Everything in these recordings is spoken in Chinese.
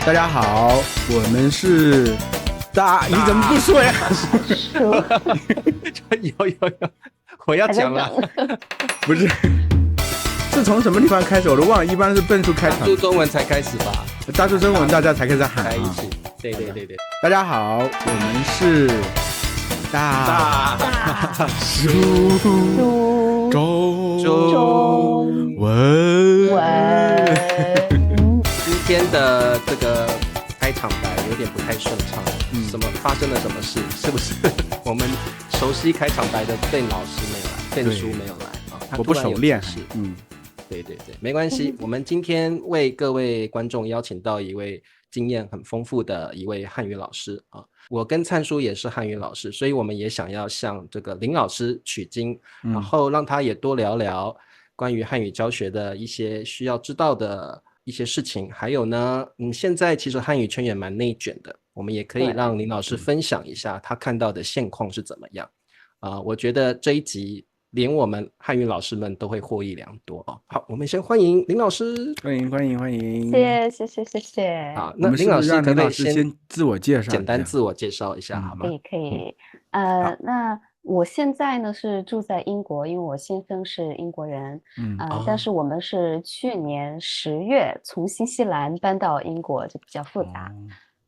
大家好，我们是你怎么不说呀？有，我要讲了。不是，是从什么地方开始我都忘了，一般是笨叔开场，大叔中文才开始吧？大叔中文大家才开始喊在一起。对。大家好，我们是大叔中文。今天的这个开场白有点不太顺畅，发生了什么事？是不是我们熟悉开场白的邓老师没有来，邓叔没有来啊？我不熟练。对，没关系。我们今天为各位观众邀请到一位经验很丰富的一位汉语老师啊。我跟灿叔也是汉语老师，所以我们也想要向这个林老师取经，然后让他也多聊聊关于汉语教学的一些需要知道的一些事情。还有呢，现在其实汉语圈也蛮内卷的，我们也可以让林老师分享一下他看到的现况是怎么样。我觉得这一集连我们汉语老师们都会获益良多哦。好，我们先欢迎林老师。欢迎，谢谢。好，那林老师可不可以先自我介绍，简单自我介绍一下好吗？可以。那我现在呢是住在英国，因为我先生是英国人，但是我们是去年10月从新西兰搬到英国，就比较复杂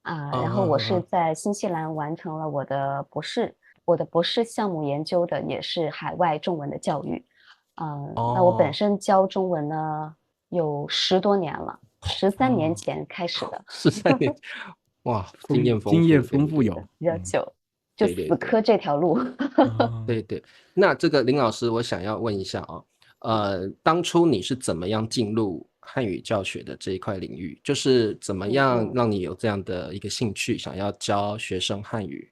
然后我是在新西兰完成了我的博士。我的博士项目研究的也是海外中文的教育，那我本身教中文呢有10多年了，13年前开始的。13年，哇，经验丰富有比较久，就死磕这条路。对，那这个林老师，我想要问一下当初你是怎么样进入汉语教学的这一块领域？就是怎么样让你有这样的一个兴趣，想要教学生汉语？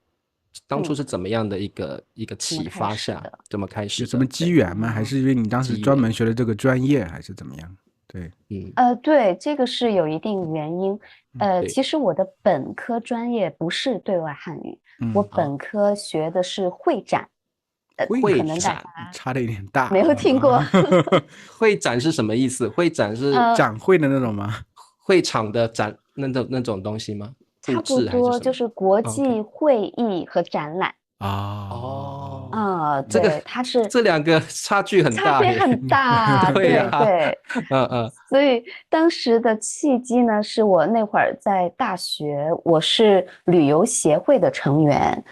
当初是怎么样的一个启发下，怎么开始的？有什么机缘吗？还是因为你当时专门学了这个专业，还是怎么样？对，对，这个是有一定原因。其实我的本科专业不是对外汉语，我本科学的是会展。会展差的有点大，没有听过。会展是什么意思？会展是展会的那种吗？会场的展那种东西吗？差不多就是国际会议和展览。这个它是这两个差距很大，差别很大。对，所以当时的契机呢，是我那会儿在大学，我是旅游协会的成员，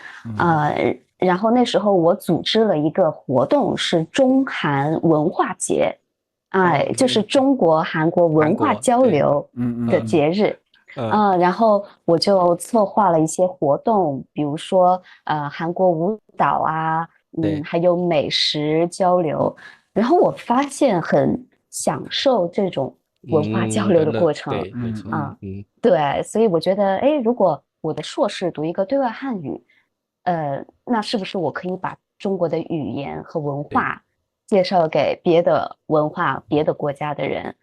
然后那时候我组织了一个活动，是中韩文化节，就是中国韩国文化交流的节日。然后我就策划了一些活动，比如说韩国舞蹈还有美食交流，然后我发现很享受这种文化交流的过程。对，所以我觉得如果我的硕士读一个对外汉语，那是不是我可以把中国的语言和文化介绍给别的文化别的国家的人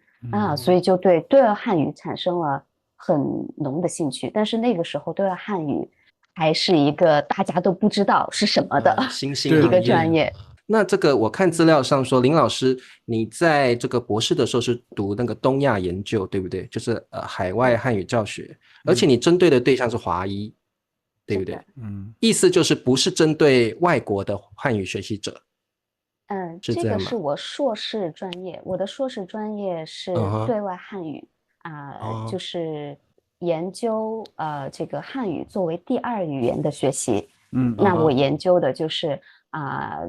所以就对外汉语产生了很浓的兴趣。但是那个时候对外汉语还是一个大家都不知道是什么的新一个专业。那这个我看资料上说，林老师你在这个博士的时候是读那个东亚研究，对不对？就是海外汉语教学，而且你针对的对象是华裔，对不对？意思就是不是针对外国的汉语学习者。这个是我硕士专业，我的硕士专业是对外汉语就是研究这个汉语作为第2语言的学习。那我研究的就是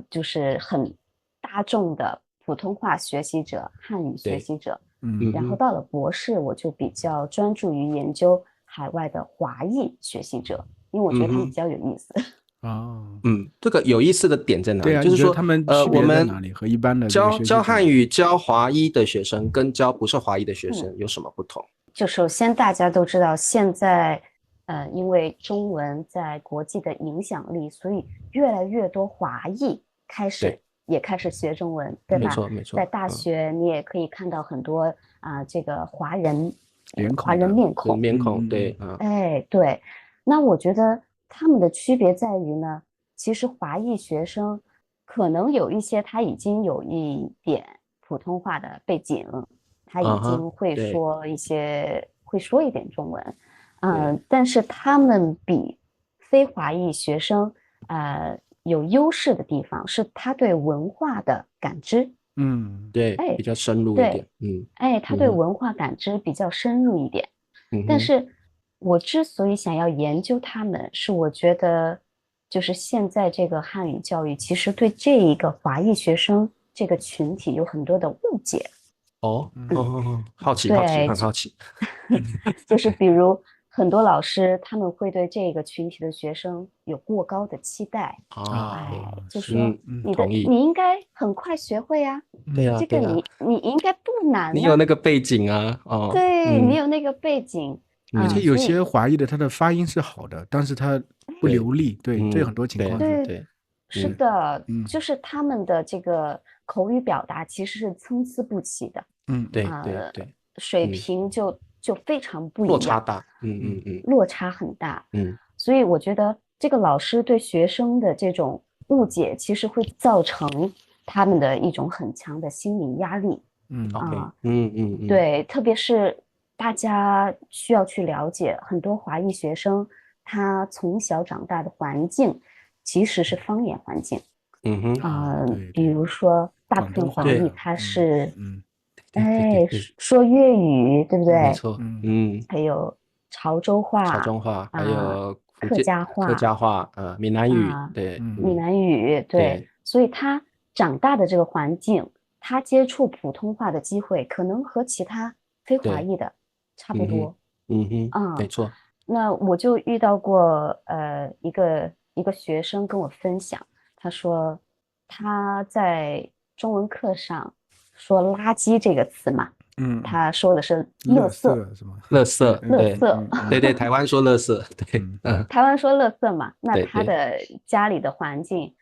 就是很大众的普通话学习者、汉语学习者。然后到了博士，我就比较专注于研究海外的华裔学习者，因为我觉得他们比较有意思。这个有意思的点在哪里？就是说他们区别在哪里？和一般的教汉语教华裔的学生跟教不是华裔的学生有什么不同？就首先大家都知道现在因为中文在国际的影响力，所以越来越多华裔也开始学中文，对吧？没错。在大学你也可以看到很多这个华人面孔。对。对。那我觉得他们的区别在于呢，其实华裔学生可能有一些他已经有一点普通话的背景，他已经会说一点中文，但是他们比非华裔学生有优势的地方是他对文化的感知。对，比较深入一点。他对文化感知比较深入一点。但是我之所以想要研究他们，是我觉得就是现在这个汉语教育其实对这一个华裔学生这个群体有很多的误解。好奇，很好奇。就是比如很多老师他们会对这个群体的学生有过高的期待。就说你应该很快学会啊，这个你应该不难啊，你有那个背景啊。对，你有那个背景。而且有些华裔的他的发音是好的，但是他不流利。对，这有很多情况。对，是的，就是他们的这个口语表达其实是参差不齐的。对，水平就非常不一样，落差大。落差很大。所以我觉得这个老师对学生的这种误解，其实会造成他们的一种很强的心理压力。对，特别是大家需要去了解，很多华裔学生他从小长大的环境其实是方言环境。比如说大部分华裔他是说粤语，对不对？没错。还有潮州话，还有客家话，闽南语。对，闽南语。对，所以他长大的这个环境，他接触普通话的机会可能和其他非华裔的差不多。没错。那我就遇到过一个学生跟我分享，他说他在中文课上说垃圾这个词嘛，他说的是垃圾，是吗？垃圾，对，台湾说垃圾。对，台湾说垃圾嘛。那他的家里的环境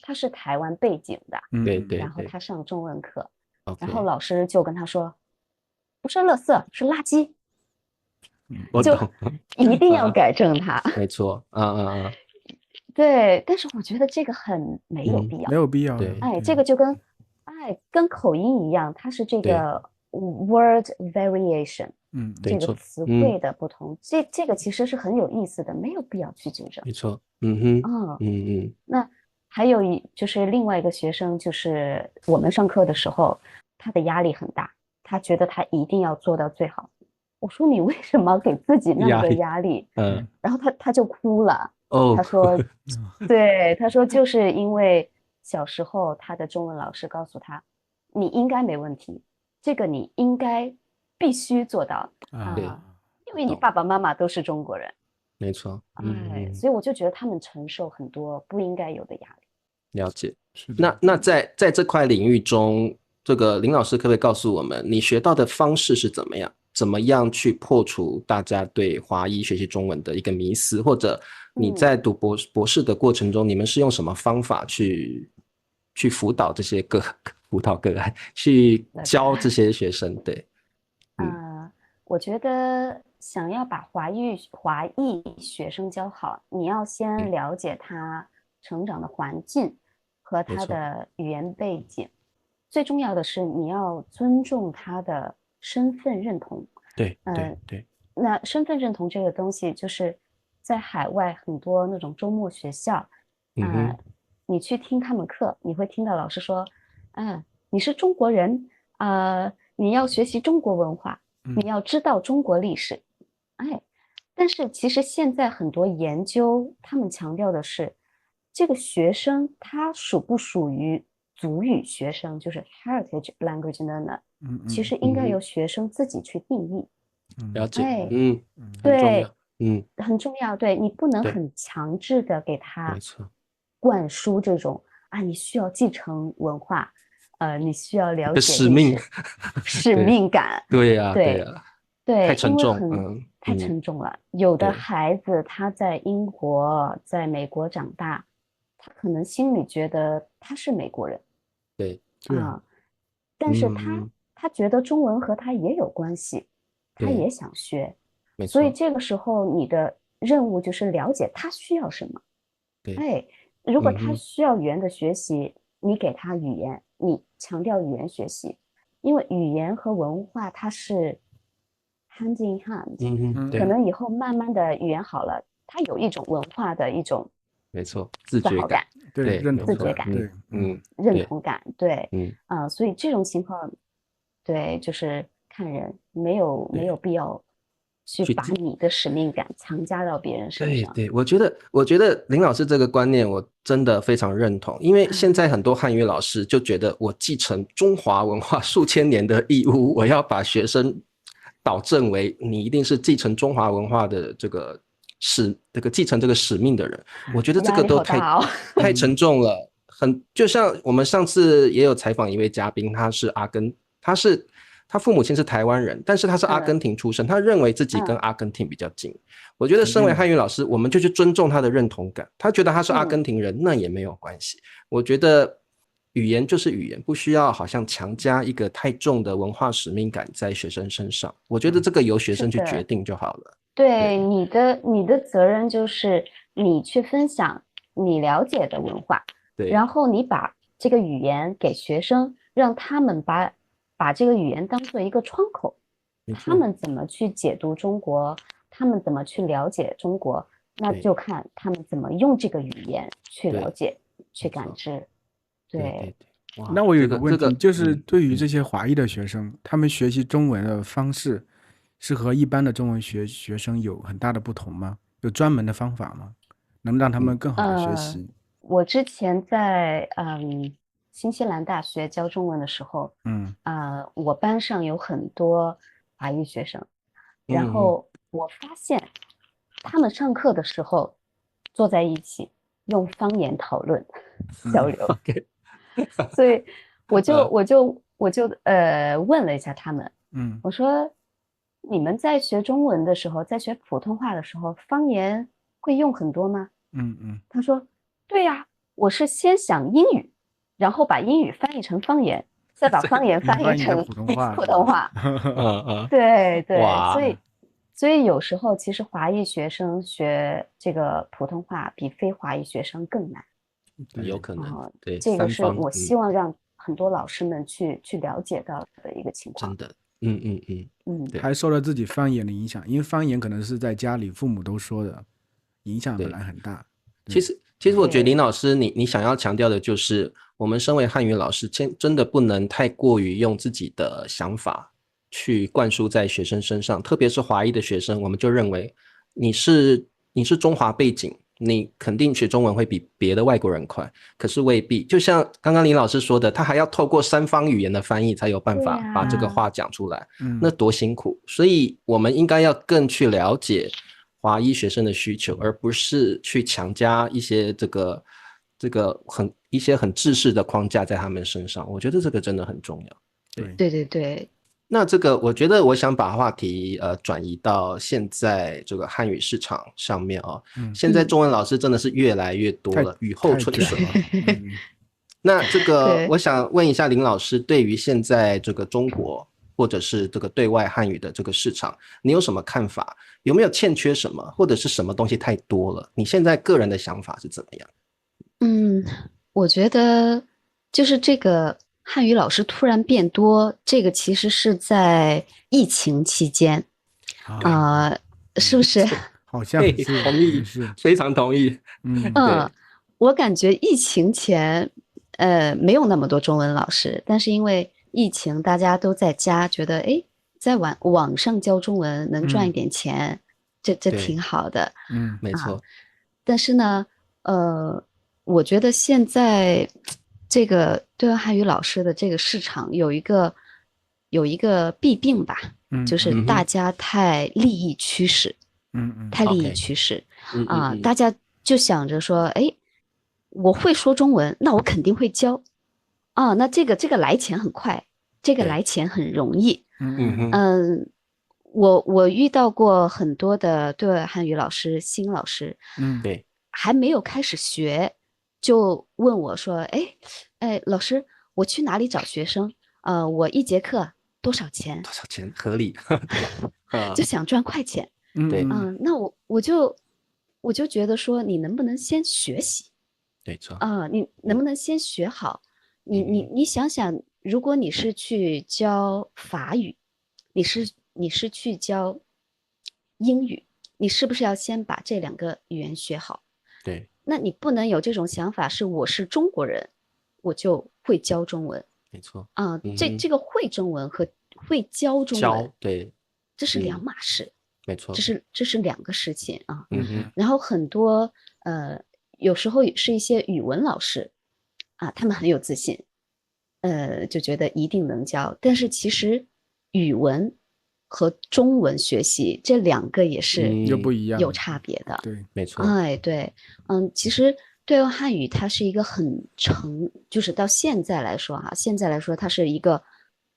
他是台湾背景的。对，然后他上中文课，然后老师就跟他说，不是垃圾，是垃圾。就一定要改正他。没错。对，但是我觉得这个很没有必要。没有必要。这个就跟口音一样，它是这个 word variation。这个词汇的不同，这个其实是很有意思的，没有必要去纠正。没错。那还有就是另外一个学生，就是我们上课的时候，他的压力很大，他觉得他一定要做到最好。我说你为什么给自己那么多压力？然后他就哭了。他说对，他说就是因为小时候他的中文老师告诉他，你应该没问题，这个你应该必须做到因为你爸爸妈妈都是中国人。没错。所以我就觉得他们承受很多不应该有的压力。了解。那在这块领域中，这个林老师可不可以告诉我们，你学到的方式是怎么样去破除大家对华裔学习中文的一个迷思，或者你在读博士的过程中，你们是用什么方法去辅导这些辅导个案，去教这些学生？对。我觉得想要把华裔学生教好，你要先了解他成长的环境和他的语言背景。最重要的是你要尊重他的身份认同。对。那身份认同这个东西，就是在海外很多那种周末学校，你去听他们课，你会听到老师说，你是中国人，你要学习中国文化，你要知道中国历史。但是其实现在很多研究，他们强调的是，这个学生他属不属于族语学生，就是 heritage language learner，其实应该由学生自己去定义。了解。对，很重要。对，你不能很强制的给他灌输这种你需要继承文化，你需要了解使命感。对呀。太沉重。太沉重了。有的孩子他在英国在美国长大，他可能心里觉得他是美国人。对。但是他觉得中文和他也有关系，他也想学。所以这个时候你的任务就是了解他需要什么。如果他需要语言的学习，你给他语言，你强调语言学习，因为语言和文化它是 hand in hand，对，可能以后慢慢的语言好了，它有一种文化的一种没错，自觉感，对，认同自觉感，对，认同感，对，嗯所以这种情况，对，就是看人，没有必要去把你的使命感强加到别人身上。对，我觉得林老师这个观念我真的非常认同，因为现在很多汉语老师就觉得我继承中华文化数千年的义务，我要把学生导正为你一定是继承中华文化的这个继承这个使命的人，我觉得这个都太沉重了。就像我们上次也有采访一位嘉宾，他父母亲是台湾人，但是他是阿根廷出生，他认为自己跟阿根廷比较近。我觉得身为汉语老师，我们就去尊重他的认同感。他觉得他是阿根廷人，那也没有关系。我觉得语言就是语言，不需要好像强加一个太重的文化使命感在学生身上。我觉得这个由学生去决定就好了。对，你的责任就是你去分享你了解的文化，对，然后你把这个语言给学生，让他们把这个语言当做一个窗口，他们怎么去解读中国，他们怎么去了解中国，那就看他们怎么用这个语言去了解、去感知。对。那我有一个问题，就是对于这些华裔的学生，他们学习中文的方式是和一般的中文学生有很大的不同吗？有专门的方法吗？能让他们更好的学习？我之前在新西兰大学教中文的时候，我班上有很多华裔学生，然后我发现他们上课的时候坐在一起用方言讨论交流，所以我就问了一下他们，我说你们在学中文的时候，在学普通话的时候，方言会用很多吗？他说对呀，我是先想英语，然后把英语翻译成方言，再把方言翻译成普通话。对，所以有时候其实华裔学生学这个普通话比非华裔学生更难。有可能，对，这个是我希望让很多老师们去了解到的一个情况。真的，还受了自己方言的影响，因为方言可能是在家里父母都说的，影响本来很大。其实我觉得林老师你想要强调的就是，我们身为汉语老师，真的不能太过于用自己的想法去灌输在学生身上，特别是华裔的学生，我们就认为你是中华背景，你肯定学中文会比别的外国人快，可是未必。就像刚刚林老师说的，他还要透过3方语言的翻译才有办法把这个话讲出来，那多辛苦。所以我们应该要更去了解华裔学生的需求，而不是去强加一些一些很制式的框架在他们身上。我觉得这个真的很重要。对。那这个我觉得我想把话题转移到现在这个汉语市场上面哦。现在中文老师真的是越来越多了，雨后春笋。那这个我想问一下林老师，对于现在这个中国或者是这个对外汉语的这个市场，你有什么看法？有没有欠缺什么，或者是什么东西太多了？你现在个人的想法是怎么样？我觉得就是这个汉语老师突然变多，这个其实是在疫情期间是不是？好像是，同意，非常同意。我感觉疫情前没有那么多中文老师，但是因为疫情大家都在家，觉得在网上教中文能赚一点钱，这挺好的。没错。但是呢，我觉得现在这个对外汉语老师的这个市场有一个弊病吧，就是大家太利益驱使，太利益驱使大家就想着说，我会说中文，那我肯定会教那这个来钱很快，这个来钱很容易。我遇到过很多的对外汉语老师，新老师，对，还没有开始学，就问我说，老师，我去哪里找学生？我1节课多少钱？多少钱合理？就想赚快钱。对，那我就觉得说，你能不能先学习？没错你能不能先学好？你想想，如果你是去教法语，你是你是去教英语，你是不是要先把这2个语言学好？对，那你不能有这种想法，是我是中国人，我就会教中文。没错啊，这个会中文和会教中文，对，这是2码事。没错，这是2个事情啊。嗯，然后很多有时候是一些语文老师啊，他们很有自信，就觉得一定能教，但是其实语文和中文学习这2个也是又不一样，有差别的。对，没错。哎，对，其实对外汉语它是一个就是到现在来说哈，现在来说它是一个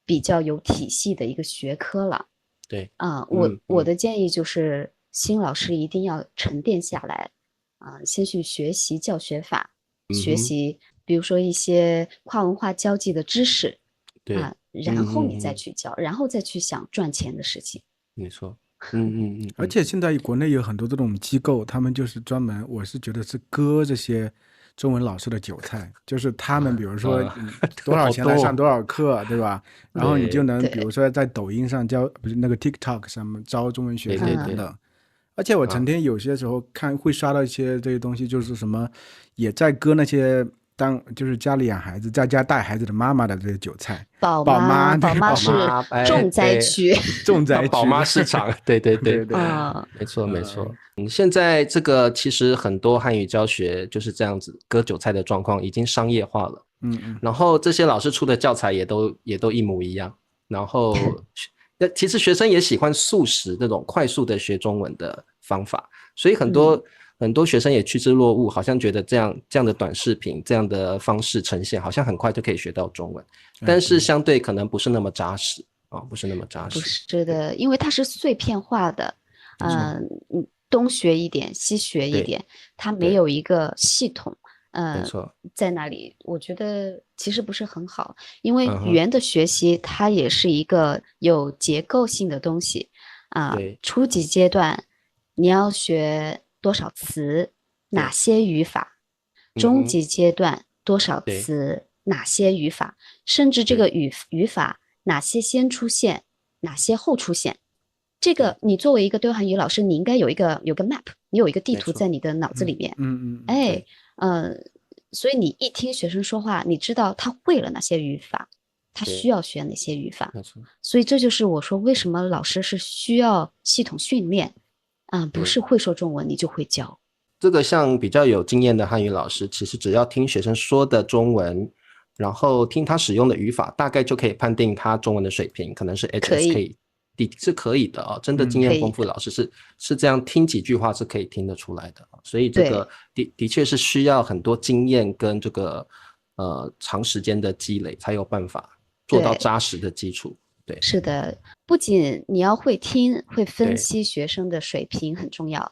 比较有体系的一个学科了。对啊，我的建议就是新老师一定要沉淀下来啊，先去学习教学法，学习比如说一些跨文化交际的知识，对啊，然后你再去教，然后再去想赚钱的事情。没错，而且现在国内有很多这种机构，他们就是专门，我是觉得是割这些中文老师的韭菜，就是他们比如说多少钱来上多少课，对吧？然后你就能比如说在抖音上教，不是那个 TikTok 上面招中文学生等等。而且我成天有些时候会刷到一些这些东西，就是什么也在割那些就是家里养孩子在家带孩子的妈妈的这些韭菜。宝妈是重灾区，重灾区，宝妈市场，对，没错。现在这个其实很多汉语教学就是这样子割韭菜的状况已经商业化了。然后这些老师出的教材也都一模一样。然后其实学生也喜欢速食这种快速的学中文的方法，所以很多学生也趋之若鹜，好像觉得这样的短视频这样的方式呈现好像很快就可以学到中文，但是相对可能不是那么扎实啊，不是那么扎实。不是的，因为它是碎片化的，东学一点西学一点，它没有一个系统。没错，在那里我觉得其实不是很好，因为语言的学习它也是一个有结构性的东西啊。初级阶段你要学多少词，哪些语法，中级阶段多少词，哪些语法，甚至这个语法哪些先出现，哪些后出现，这个你作为一个对外汉语老师，你应该有个 map， 你有一个地图在你的脑子里面。所以你一听学生说话，你知道他会了哪些语法，他需要学哪些语法。所以这就是我说为什么老师是需要系统训练啊，不是会说中文你就会教。这个像比较有经验的汉语老师，其实只要听学生说的中文，然后听他使用的语法，大概就可以判定他中文的水平可能是 HSK， 是可以的啊，真的经验丰富的老师是这样听几句话是可以听得出来的，所以这个的确是需要很多经验跟这个长时间的积累才有办法做到扎实的基础。对，是的，不仅你要会听会分析学生的水平很重要，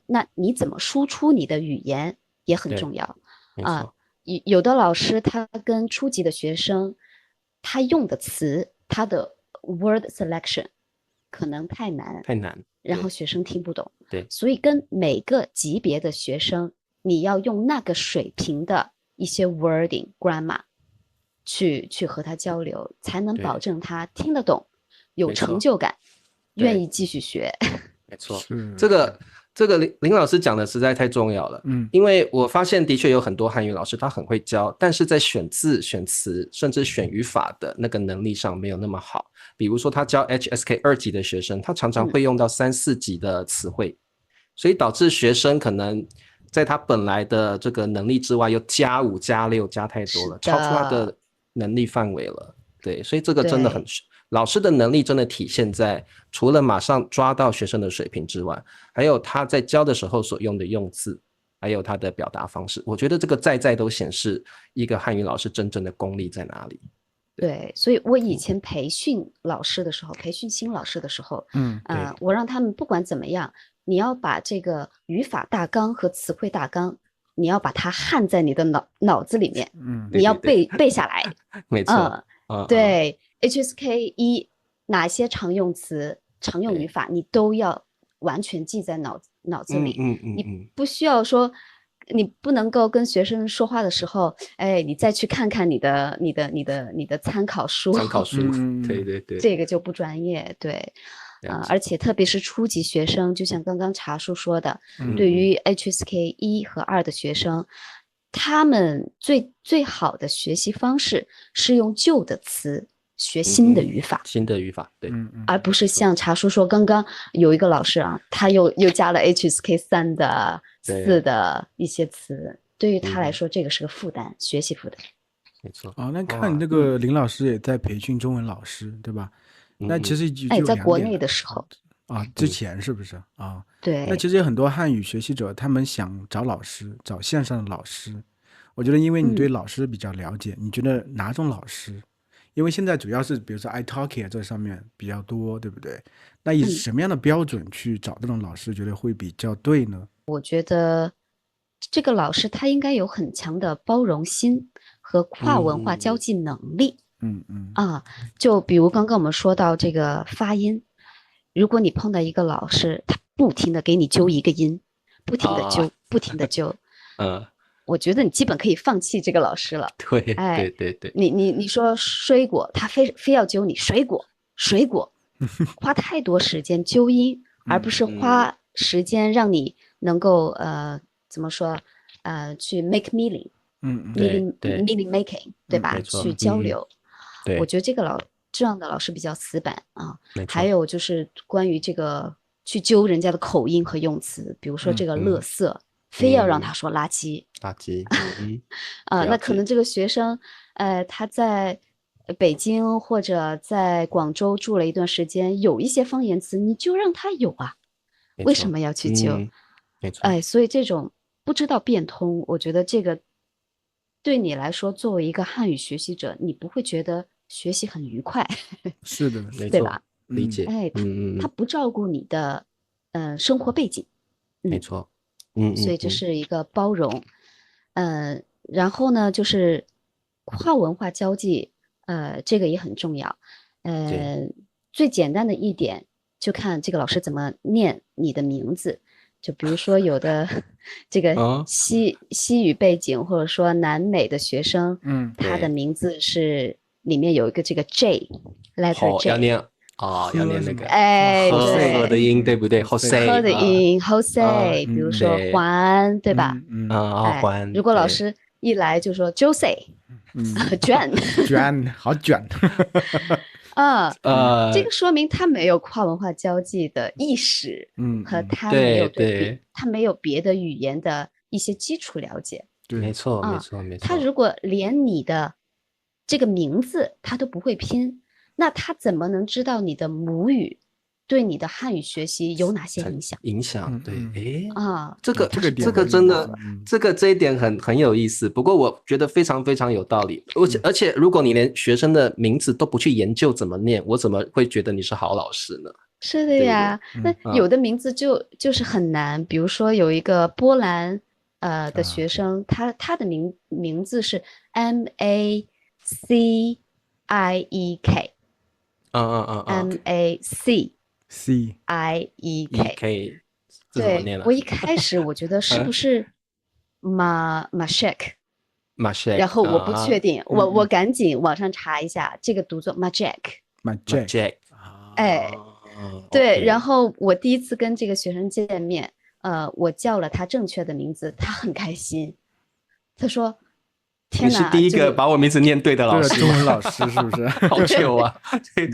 那你怎么输出你的语言也很重要啊。有的老师他跟初级的学生他用的词他的 word selection 可能太难，然后学生听不懂。对，所以跟每个级别的学生，你要用那个水平的一些 wording grammar 去和他交流，才能保证他听得懂，有成就感，愿意继续学。没错，这个林老师讲的实在太重要了。因为我发现的确有很多汉语老师他很会教，但是在选字选词甚至选语法的那个能力上没有那么好。比如说他教 HSK 2级的学生，他常常会用到3、4级的词汇，所以导致学生可能在他本来的这个能力之外又加5加6加太多了，超出他的能力范围了。对，所以这个真的很老师的能力真的体现在除了马上抓到学生的水平之外，还有他在教的时候所用的用字，还有他的表达方式，我觉得这个在都显示一个汉语老师真正的功力在哪里。对，所以我以前培训老师的时候，培训新老师的时候，我让他们不管怎么样，你要把这个语法大纲和词汇大纲，你要把它焊在你的脑子里面，你要背下来。没错，对 HSK 1哪些常用词、常用语法，你都要完全记在脑子里。你不需要说。你不能够跟学生说话的时候，你再去看看你的参考书。参考书，对，这个就不专业。对，而且特别是初级学生，就像刚刚茶叔说的，对于 HSK 1和2的学生，他们最好的学习方式是用旧的词学新的语法，新的语法，对，而不是像茶叔说，刚刚有一个老师啊，他又加了 HSK 3的4的一些词，对于他来说，这个是个负担，学习负担。没错。那看那个林老师也在培训中文老师，对吧？那其实就有在国内的时候之前是不是啊？对。那其实有很多汉语学习者，他们想找老师，找线上的老师。我觉得，因为你对老师比较了解，你觉得哪种老师？因为现在主要是比如说 iTalki 这上面比较多，对不对？那以什么样的标准去找这种老师，觉得会比较对呢？我觉得这个老师他应该有很强的包容心和跨文化交际能力。就比如刚刚我们说到这个发音，如果你碰到一个老师，他不停的给你揪一个音，不停的揪，不停的揪，我觉得你基本可以放弃这个老师了。对，对，你说水果，他非要揪你水果，花太多时间揪音，而不是花时间让你能够怎么说去 make meaning making， 对吧？去交流。我觉得这样的老师比较死板啊。还有就是关于这个去揪人家的口音和用词，比如说这个垃圾。非要让他说垃圾，那可能这个学生，他在北京或者在广州住了一段时间，有一些方言词，你就让他有啊，为什么要去揪？没错，所以这种不知道变通，我觉得这个对你来说，作为一个汉语学习者，你不会觉得学习很愉快，是的，对吧？理解，他不照顾你的生活背景，没错。所以这是一个包容，然后呢，就是跨文化交际，这个也很重要，最简单的一点，就看这个老师怎么念你的名字，就比如说有的这个西语背景或者说南美的学生，他的名字是里面有一个这个 J，letter J。要念那个对的音，对不对 ？Jose 的音 ，Jose，比如说环，对吧？环。如果老师一来就说 Jose，卷，好卷。这个说明他没有跨文化交际的意识，和他没有他没有别的语言的一些基础了解。没错。他如果连你的这个名字他都不会拼，那他怎么能知道你的母语对你的汉语学习有哪些影响？对，这个真的，这一点很有意思。不过我觉得非常非常有道理。而且如果你连学生的名字都不去研究怎么念，我怎么会觉得你是好老师呢？是的呀，那有的名字就是很难。比如说有一个波兰的学生，他的名字是 Maciek。Maciek，对，我一开始我觉得是不是Maciek，然后我不确定，我赶紧网上查一下，这个读作 Maciek。对，然后我第一次跟这个学生见面，我叫了他正确的名字，他很开心，他说。你是第一个把我名字念对的老师，中文老师是不是？好糗啊！对，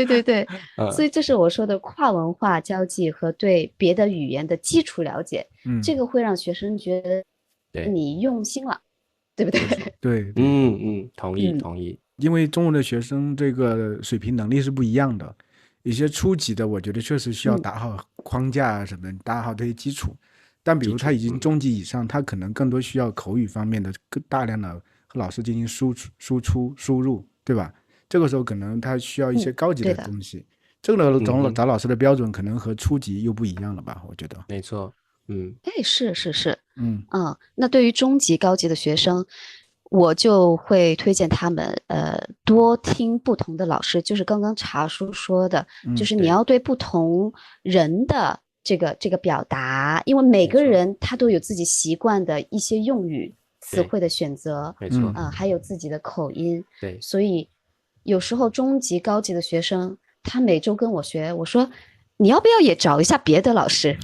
对，所以这是我说的跨文化交际和对别的语言的基础了解，这个会让学生觉得你用心了，对不对？对，同意。因为中文的学生这个水平能力是不一样的，有些初级的，我觉得确实需要打好框架啊什么的，打好这些基础。但比如他已经中级以上，他可能更多需要口语方面的大量的和老师进行输入，对吧？这个时候可能他需要一些高级的东西。这个找老师的标准可能和初级又不一样了吧？我觉得。没错，是，那对于中级、高级的学生，我就会推荐他们多听不同的老师，就是刚刚茶叔说的，就是你要对不同人的。这个表达，因为每个人他都有自己习惯的一些用语、词汇的选择，没错，还有自己的口音，对，所以有时候中级、高级的学生他每周跟我学，我说你要不要也找一下别的老师？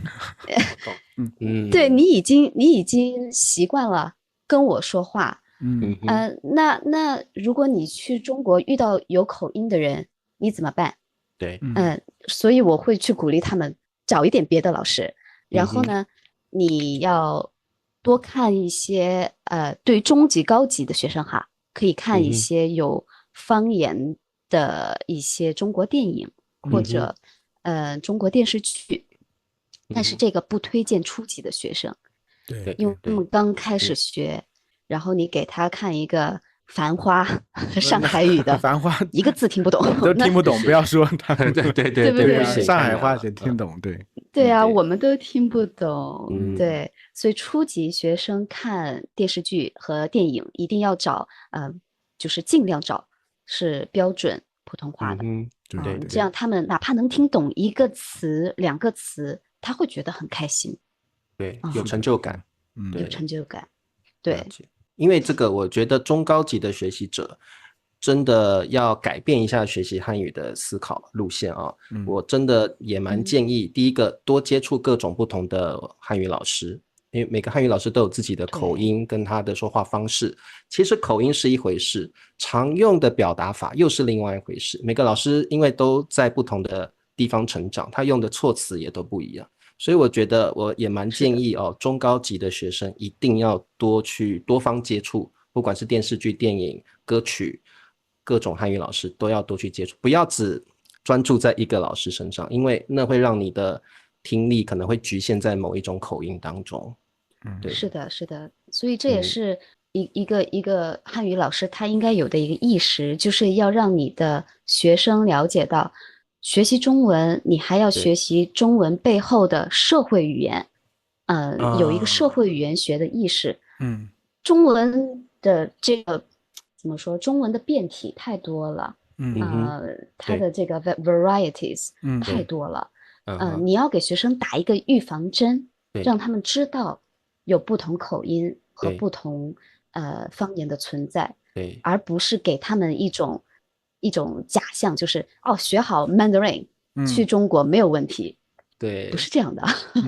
对，你已经习惯了跟我说话，那如果你去中国遇到有口音的人，你怎么办？对，所以我会去鼓励他们找一点别的老师，然后呢，你要多看一些对中级高级的学生哈，可以看一些有方言的一些中国电影或者中国电视剧，但是这个不推荐初级的学生，对，因为他们刚开始学，然后你给他看一个繁花上海语的繁花一个字听不懂都听不懂，不要说他们对，上海话谁听懂？对啊，我们都听不懂，对，所以初级学生看电视剧和电影一定要找就是尽量找是标准普通话的，对，这样他们哪怕能听懂一个词2个词，他会觉得很开心，对，有成就感，有成就感，对。因为这个，我觉得中高级的学习者真的要改变一下学习汉语的思考路线啊！我真的也蛮建议，第一个多接触各种不同的汉语老师，因为每个汉语老师都有自己的口音跟他的说话方式。其实口音是一回事，常用的表达法又是另外一回事。每个老师因为都在不同的地方成长，他用的措辞也都不一样。所以我觉得我也蛮建议中高级的学生一定要多方接触，不管是电视剧、电影、歌曲，各种汉语老师都要多去接触，不要只专注在一个老师身上，因为那会让你的听力可能会局限在某一种口音当中。对，是的，所以这也是一个汉语老师他应该有的一个意识，就是要让你的学生了解到。学习中文，你还要学习中文背后的社会语言，有一个社会语言学的意识。中文的这个怎么说？中文的变体太多了，它的这个 varieties 太多了。你要给学生打一个预防针，让他们知道有不同口音和不同方言的存在，而不是给他们一种假象，就是学好 Mandarin 去中国没有问题，对，不是这样的。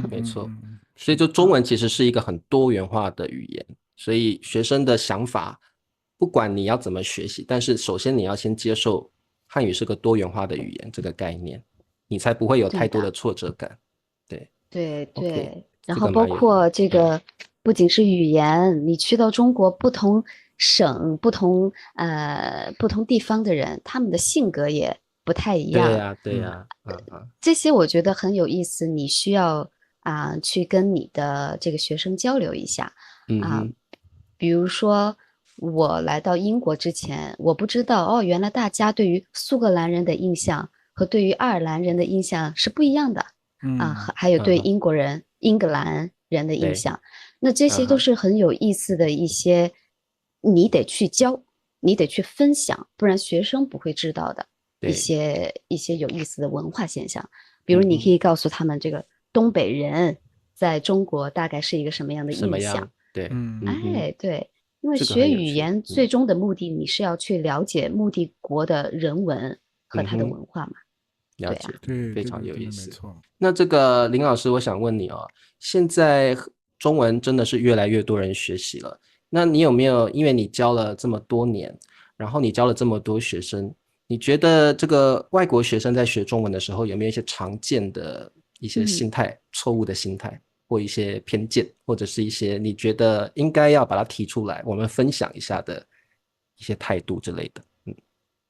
没错，所以就中文其实是一个很多元化的语言，所以学生的想法不管你要怎么学习，但是首先你要先接受汉语是个多元化的语言这个概念，你才不会有太多的挫折感。对，然后包括这个不仅是语言，你去到中国不同省不同地方的人，他们的性格也不太一样。对呀，这些我觉得很有意思，你需要去跟你的这个学生交流一下比如说我来到英国之前，我不知道原来大家对于苏格兰人的印象和对于爱尔兰人的印象是不一样的还有对英国人、英格兰人的印象，那这些都是很有意思的一些。你得去教，你得去分享，不然学生不会知道的一些有意思的文化现象。比如你可以告诉他们，这个东北人在中国大概是一个什么样的印象。对，对，因为学语言最终的目的，你是要去了解目的国的人文和他的文化嘛。了解，对，非常有意思。没错。那这个林老师，我想问你现在中文真的是越来越多人学习了。那你有没有，因为你教了这么多年，然后你教了这么多学生，你觉得这个外国学生在学中文的时候，有没有一些常见的一些心态，错误的心态，或一些偏见，或者是一些你觉得应该要把它提出来，我们分享一下的一些态度之类的？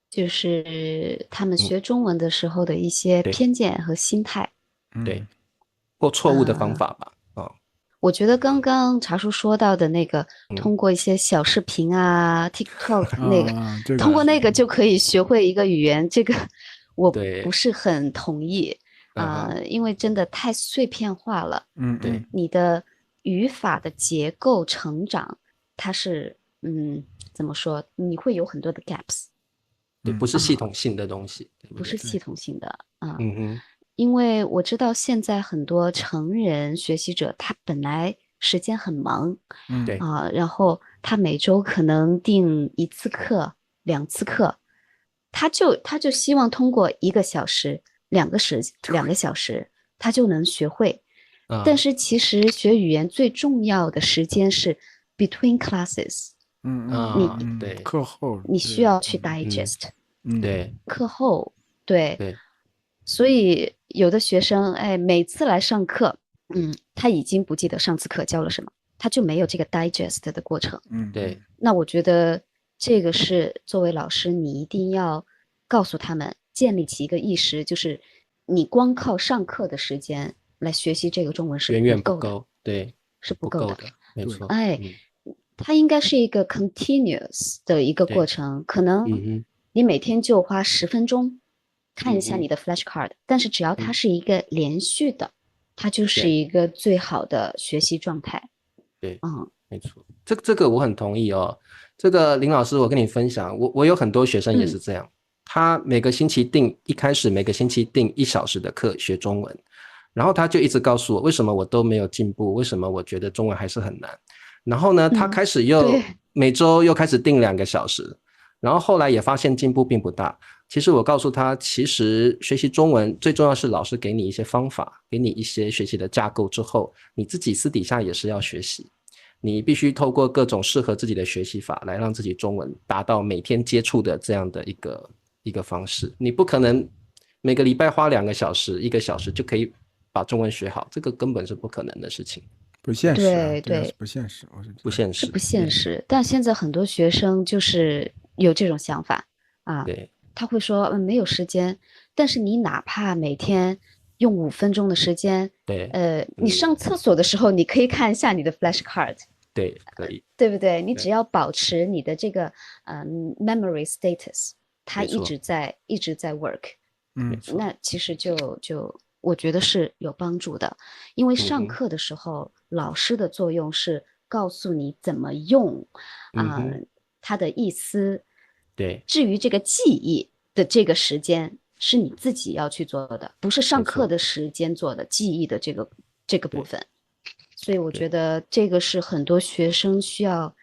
就是他们学中文的时候的一些偏见和心态，对，或错误的方法吧。我觉得刚刚茶叔说到的那个，通过一些小视频TikTok 那个，通过那个就可以学会一个语言，这个我不是很同意因为真的太碎片化了。对，你的语法的结构成长，它是怎么说？你会有很多的 gaps。对，不是系统性的东西，不是系统性的因为我知道现在很多成人学习者，他本来时间很忙，对然后他每周可能定1次课、2次课，他就希望通过1个小时、2个小时，他就能学会。但是其实学语言最重要的时间是 between classes。对，课后你需要去 digest。对，课后，对，对，所以有的学生，每次来上课，他已经不记得上次课教了什么，他就没有这个 digest 的过程。对。那我觉得这个是作为老师，你一定要告诉他们，建立起一个意识，就是你光靠上课的时间来学习这个中文是远远不够的，不够，对，是不够的，没错。它应该是一个 continuous 的一个过程，可能你每天就花10分钟看一下你的 flashcard，但是只要它是一个连续的，它就是一个最好的学习状态。对，没错，这个我很同意哦。这个林老师，我跟你分享，我有很多学生也是这样，他每个星期一开始每个星期定1小时的课学中文，然后他就一直告诉我，为什么我都没有进步，为什么我觉得中文还是很难。然后呢，他开始每周又开始定2个小时，然后后来也发现进步并不大。其实我告诉他，其实学习中文最重要是老师给你一些方法，给你一些学习的架构之后，你自己私底下也是要学习。你必须透过各种适合自己的学习法来让自己中文达到每天接触的这样的一个方式。你不可能每个礼拜花2个小时、1个小时就可以把中文学好，这个根本是不可能的事情。不现实，对，不现实，不现实，是不现实。但现在很多学生就是有这种想法啊，对，他会说没有时间，但是你哪怕每天用5分钟的时间，对，你上厕所的时候，你可以看一下你的 flashcard， 对，可以，对不对？你只要保持你的这个memory status， 它一直在 work， 那其实就我觉得是有帮助的，因为上课的时候，老师的作用是告诉你怎么用，它的意思。对，至于这个记忆的这个时间是你自己要去做的，不是上课的时间做的记忆的这个部分。所以我觉得这个是很多学生需要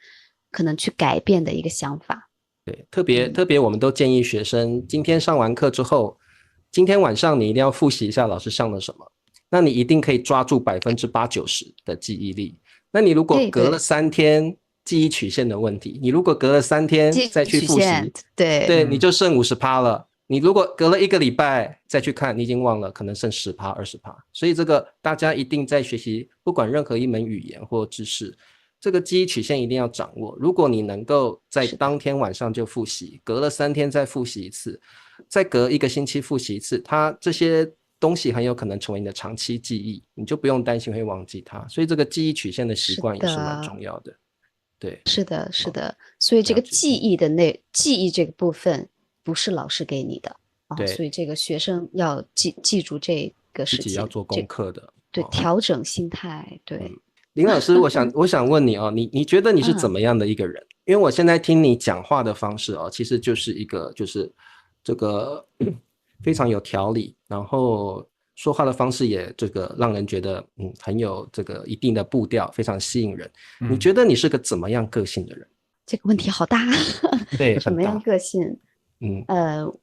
可能去改变的一个想法。对，特别我们都建议学生今天上完课之后，今天晚上你一定要复习一下老师上了什么，那你一定可以抓住80%-90%的记忆力。那你如果隔了3天，记忆曲线的问题，你如果隔了3天再去复习，对，你就剩50%了。你如果隔了1个礼拜再去看，你已经忘了，可能剩10%、20%。所以这个大家一定在学习，不管任何一门语言或知识，这个记忆曲线一定要掌握。如果你能够在当天晚上就复习，隔了3天再复习一次，再隔1个星期复习一次，它这些东西很有可能成为你的长期记忆，你就不用担心会忘记它。所以这个记忆曲线的习惯也是蛮重要的。对，是的，是的。所以这个记忆这个部分不是老师给你的啊，所以这个学生要记住这个事情，自己要做功课的。对，调整心态。对，林老师，我想问你哦，你觉得你是怎么样的一个人？因为我现在听你讲话的方式哦，其实就是一个就是这个非常有条理，然后说话的方式也这个让人觉得很有这个一定的步调，非常吸引人。你觉得你是个怎么样个性的人？这个问题好大。对，什么样个性？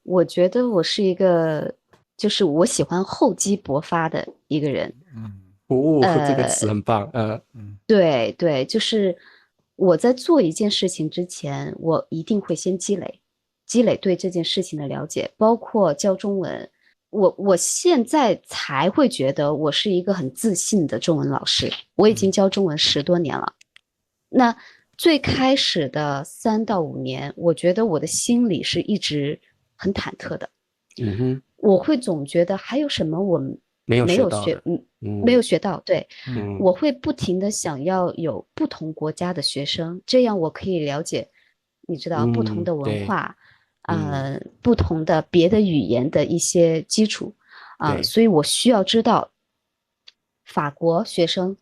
我觉得我是一个，就是我喜欢厚积薄发的一个人。这个词很棒。对，就是我在做一件事情之前，我一定会先积累对这件事情的了解，包括教中文。我现在才会觉得我是一个很自信的中文老师。我已经教中文10多年了。那最开始的3到5年，我觉得我的心里是一直很忐忑的。我会总觉得还有什么我没有学到。对，我会不停的想要有不同国家的学生，这样我可以了解，你知道，不同的文化，不同的别的语言的一些基础所以我需要知道法国学生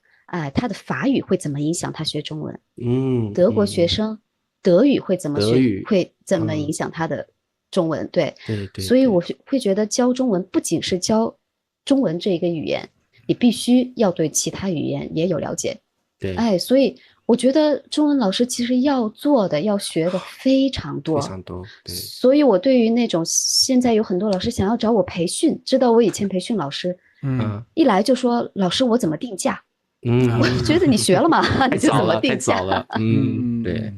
他的法语会怎么影响他学中文？德国学生德语会怎么影响他的中文？对，所以我会觉得教中文不仅是教中文这一个语言，你必须要对其他语言也有了解。所以我觉得中文老师其实要做的、要学的非常多，非常多。对，所以我对于那种现在有很多老师想要找我培训，知道我以前培训老师，一来就说老师我怎么定价？我觉得你学了嘛，你就怎么定价？太早了，对。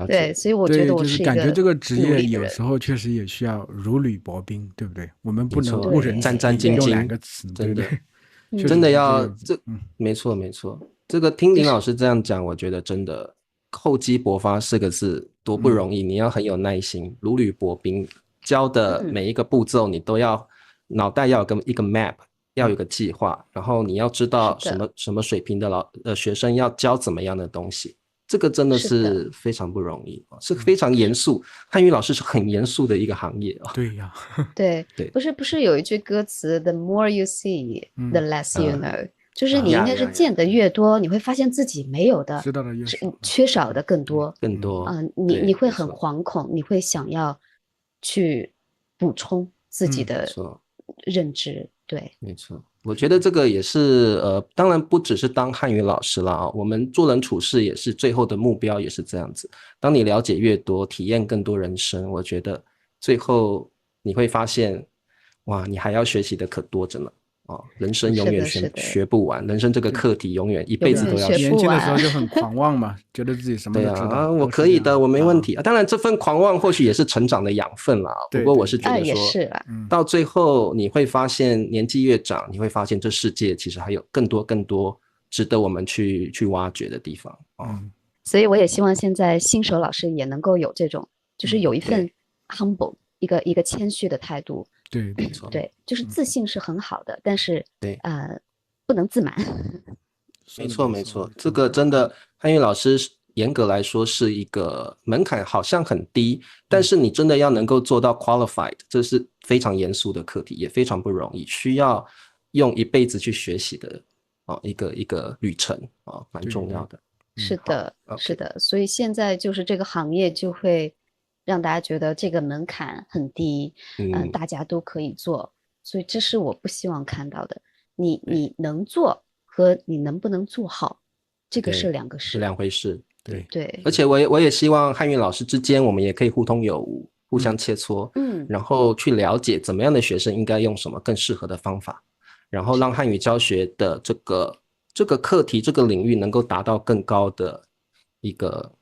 对，所以我觉得我就是一个感觉这个职业有时候确实也需要如履薄冰，对不对？我们不能误人战战兢兢，两个词，真的，对真的要没错没错。这个听林老师这样讲，我觉得真的厚积薄发4个字多不容易，你要很有耐心，如履薄冰，教的每一个步骤你都要脑袋要有一个 map， 要有个计划，然后你要知道什么水平的学生要教怎么样的东西。这个真的是非常不容易，是非常严肃。汉语老师是很严肃的一个行业啊。对呀，对，不是有一句歌词 "The more you see, the less you know"，就是你应该是见得越多，你会发现自己没有的，知道的越少，缺少的更多，你会很惶恐，你会想要去补充自己的认知。对，没错。我觉得这个也是当然不只是当汉语老师了啊，我们做人处事也是最后的目标也是这样子。当你了解越多，体验更多人生，我觉得最后你会发现，哇，你还要学习的可多着呢。人生永远学不完，人生这个课题永远一辈子都要学。年轻的时候就很狂妄嘛，觉得自己什么都知道。我可以的，我没问题。当然这份狂妄或许也是成长的养分啦。不过我是觉得说，到最后你会发现年纪越长，你会发现这世界其实还有更多值得我们去挖掘的地方。所以我也希望现在新手老师也能够有这种，就是有一份 humble，一个谦虚的态度。对，没错，对，就是自信是很好的，但是不能自满。没错，这个真的汉语老师严格来说是一个门槛好像很低，但是你真的要能够做到 qualified， 这是非常严肃的课题，也非常不容易，需要用一辈子去学习的一个旅程蛮重要的。是的，是的，所以现在就是这个行业就会让大家觉得这个门槛很低，大家都可以做，所以这是我不希望看到的。你能做和你能不能做好，这个是两回事。对，而且我也希望汉语老师之间我们也可以互通有无，互相切磋，然后去了解怎么样的学生应该用什么更适合的方法，然后让汉语教学的这个课题这个领域能够达到更高的一个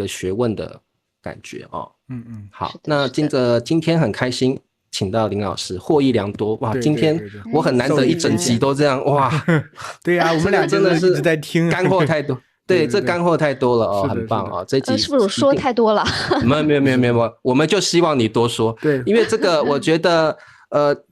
学问的感觉好，那今天很开心请到林老师，获益良多。哇，今天我很难得一整集都这样哇。对啊，我们俩真的是一直在听，干货太多。对，这干货太多了很棒这集是不是我说太多了？没有，我们就希望你多说。对，因为这个我觉得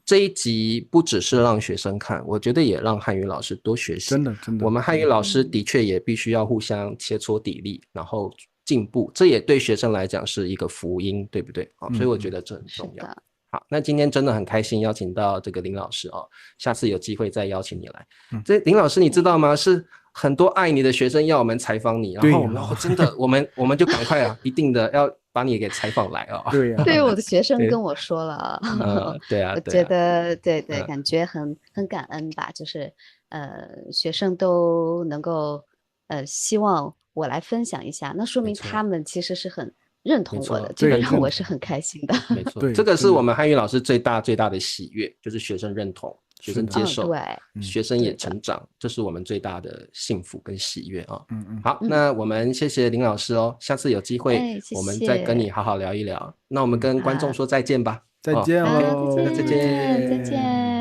这一集不只是让学生看，我觉得也让汉语老师多学习。真的，我们汉语老师的确也必须要互相切磋砥砺，然后进步，这也对学生来讲是一个福音，对不对？所以我觉得这很重要。好，那今天真的很开心邀请到这个林老师下次有机会再邀请你来。这林老师你知道吗？是很多爱你的学生要我们采访你，然后我们真的我们就赶快一定的要把你给采访来对呀，对，我的学生跟我说了。对啊，我觉得对，感觉很感恩吧，就是学生都能够希望我来分享一下，那说明他们其实是很认同我的，这个让我是很开心的。没错，这个是我们汉语老师最大的喜悦，就是学生认同，学生接受，学生也成长，这是我们最大的幸福跟喜悦好，那我们谢谢林老师下次有机会我们再跟你好好聊一聊。那我们跟观众说再见吧。再见再见。